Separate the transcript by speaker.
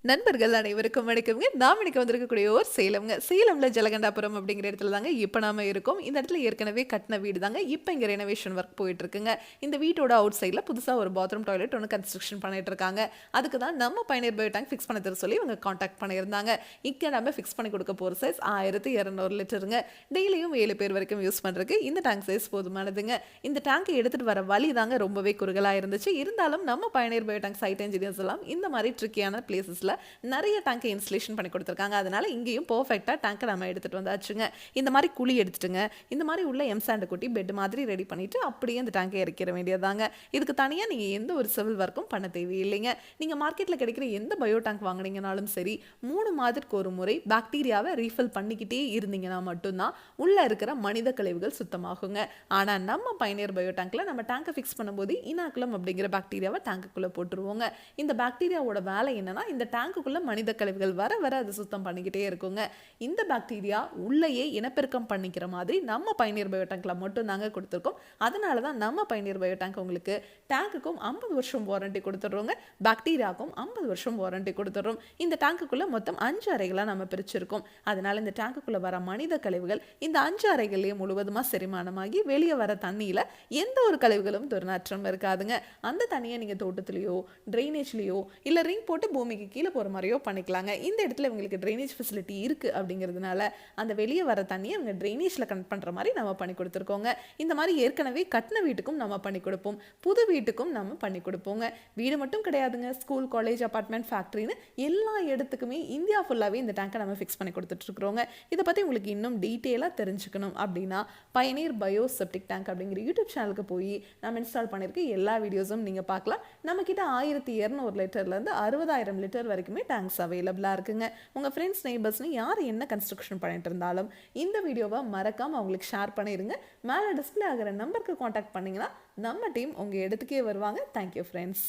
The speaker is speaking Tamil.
Speaker 1: நண்பர்கள் அனைவருக்கும் வணக்கம்ங்க. நாம் இன்னைக்கு வந்திருக்கக்கூடிய ஒரு சேலம்ங்க. சேலம்ல ஜலகண்டாபுரம் அப்படிங்கிற இடத்துல தாங்க இப்போ நாம இருக்கோம். இந்த இடத்துல ஏற்கனவே கட்டின வீடு தாங்க. இப்போ இங்கே ரெனோவேஷன் ஒர்க் போயிட்டு இருக்குங்க. இந்த வீட்டோட அவுட் சைடில் புதுசாக ஒரு பாத்ரூம் டாய்லெட் ஒன்று கன்ஸ்ட்ரக்ஷன் பண்ணிட்டு இருக்காங்க. அதுக்கு தான் நம்ம பயணியர் பயோ டேங்க் ஃபிக்ஸ் பண்ண தர சொல்லி இவங்க காண்டாக்ட் பண்ணியிருந்தாங்க. இங்கே நம்ம ஃபிக்ஸ் பண்ணி கொடுக்க போகிற சைஸ் 1200 லிட்டருங்க. டெய்லியும் 7 பேர் வரைக்கும் யூஸ் பண்ணுறதுக்கு இந்த டேங்க் சைஸ் போதுமானதுங்க. இந்த டேங்கை எடுத்துகிட்டு வர வழி தாங்க ரொம்பவே குறுகலாக இருந்துச்சு. இருந்தாலும் நம்ம பயணியர் பயோ டேங்க் சைட் இன்ஜினியர்ஸ் எல்லாம் இந்த மாதிரி ட்ரிக்கியான பிளேசஸில் நிறைய டேங்கை இன்ஸ்டலேஷன் பண்ணி கொடுத்துருக்காங்க. அதனால இங்கேயும் பர்ஃபெக்டாக டேங்கை நம்ம எடுத்துகிட்டு வந்தாச்சுங்க. இந்த மாதிரி குழி எடுத்துட்டுங்க, இந்த மாதிரி உள்ள எம்சாண்டை கொட்டி பெட் மாதிரி ரெடி பண்ணிவிட்டு அப்படியே அந்த டேங்கை இறக்கிற வேண்டியதாங்க. இதுக்கு தனியாக நீங்கள் எந்த ஒரு சிவில் ஒர்க்கும் பண்ண தேவையில்லைங்க. நீங்கள் மார்க்கெட்டில் கிடைக்கிற எந்த பயோ டேங்க் வாங்கினீங்கனாலும் சரி, 3 மாதத்துக்கு ஒரு முறை பாக்டீரியாவை ரீஃபில் பண்ணிக்கிட்டே இருந்தீங்கன்னா மட்டும்தான் உள்ளே இருக்கிற மனித கழிவுகள் சுத்தமாகுங்க. ஆனால் நம்ம பயணியர் பயோ டேங்க்கில் நம்ம டேங்கை ஃபிக்ஸ் பண்ணும்போது இனாக்குலம் அப்படிங்கிற பாக்டீரியாவை டேங்குக்குள்ளே போட்டுருவோங்க. இந்த பாக்டீரியாவோட வேலை என்னன்னா, இந்த டேங்குக்குள்ள மனித கழிவுகள் வர வர அது சுத்தம் பண்ணிக்கிட்டே இருக்குங்க. இந்த பாக்டீரியா உள்ளேயே இனப்பெருக்கம் பண்ணிக்கிற மாதிரி நம்ம பயணியர் பயோ டேங்க்ல மட்டும் தாங்க கொடுத்துருக்கோம். அதனால தான் நம்ம பயணியர் பயோ டேங்க் உங்களுக்கு டேங்குக்கும் 50 வருஷம் வாரண்டி கொடுத்துட்றோங்க, பாக்டீரியாவுக்கும் 50 வருஷம் வாரண்டி கொடுத்துட்றோம். இந்த டேங்குக்குள்ள மொத்தம் 5 அறைகளாக நம்ம பிரிச்சிருக்கோம். அதனால இந்த டேங்குக்குள்ள வர மனித கழிவுகள் இந்த 5 அறைகள்லேயே முழுவதுமாக செரிமானமாகி வெளியே வர தண்ணியில் எந்த ஒரு கழிவுகளும் துர்நாற்றம் இருக்காதுங்க. அந்த தண்ணியை நீங்கள் தோட்டத்திலேயோ ட்ரைனேஜ்லேயோ இல்லை ரிங் போட்டு பூமிக்கு கீழே போகிற மாதிரியோ பண்ணிக்கலாங்க. இந்த இடத்துல இவங்களுக்கு ட்ரைனேஜ் ஃபெசிலிட்டி இருக்குது அப்படிங்கிறதுனால அந்த வெளியே வர தண்ணியை அவங்க ட்ரைனேஜில் கனெக்ட் பண்ணுற மாதிரி நம்ம பண்ணி கொடுத்துருக்கோங்க. இந்த மாதிரி ஏற்கனவே கட்டின வீட்டுக்கும் நம்ம பண்ணி கொடுப்போம், புது வீட்டுக்கும் நம்ம பண்ணி கொடுப்போங்க. வீடு மட்டும் கிடையாதுங்க, ஸ்கூல், காலேஜ், அப்பார்ட்மெண்ட், ஃபேக்ட்ரின்னு எல்லா இடத்துக்குமே இந்தியா ஃபுல்லாகவே இந்த டேங்கை நம்ம ஃபிக்ஸ் பண்ணி கொடுத்துட்ருக்குறோங்க. இதை பற்றி உங்களுக்கு இன்னும் டீட்டெயிலாக தெரிஞ்சுக்கணும் அப்படின்னா பயணியர் பயோ செப்டிக் டேங்க் அப்படிங்கிற யூடியூப் சேனலுக்கு போய் நம்ம இன்ஸ்டால் பண்ணியிருக்க எல்லா வீடியோஸும் நீங்கள் பார்க்கலாம். நம்மக்கிட்ட 1200 லிட்டர்லேருந்து 60,000 லிட்டர் வரைக்குமே டேங்க்ஸ் அவைலபிளாக இருக்குங்க. உங்கள் ஃப்ரெண்ட்ஸ், நெய்பர்ஸ்னு யார் என்ன கன்ஸ்ட்ரக்ஷன் பண்ணிட்டு இருந்தாலும் இந்த வீடியோவை மறக்காமல் அவங்களுக்கு ஷேர் பண்ணிடுங்க. மேலே டிஸ்பிளே ஆகிற நம்பருக்கு காண்டாக்ட் பண்ணிங்கன்னா நம்ம டீம் உங்கள் இடத்துக்கே வருவாங்க. Thank you friends.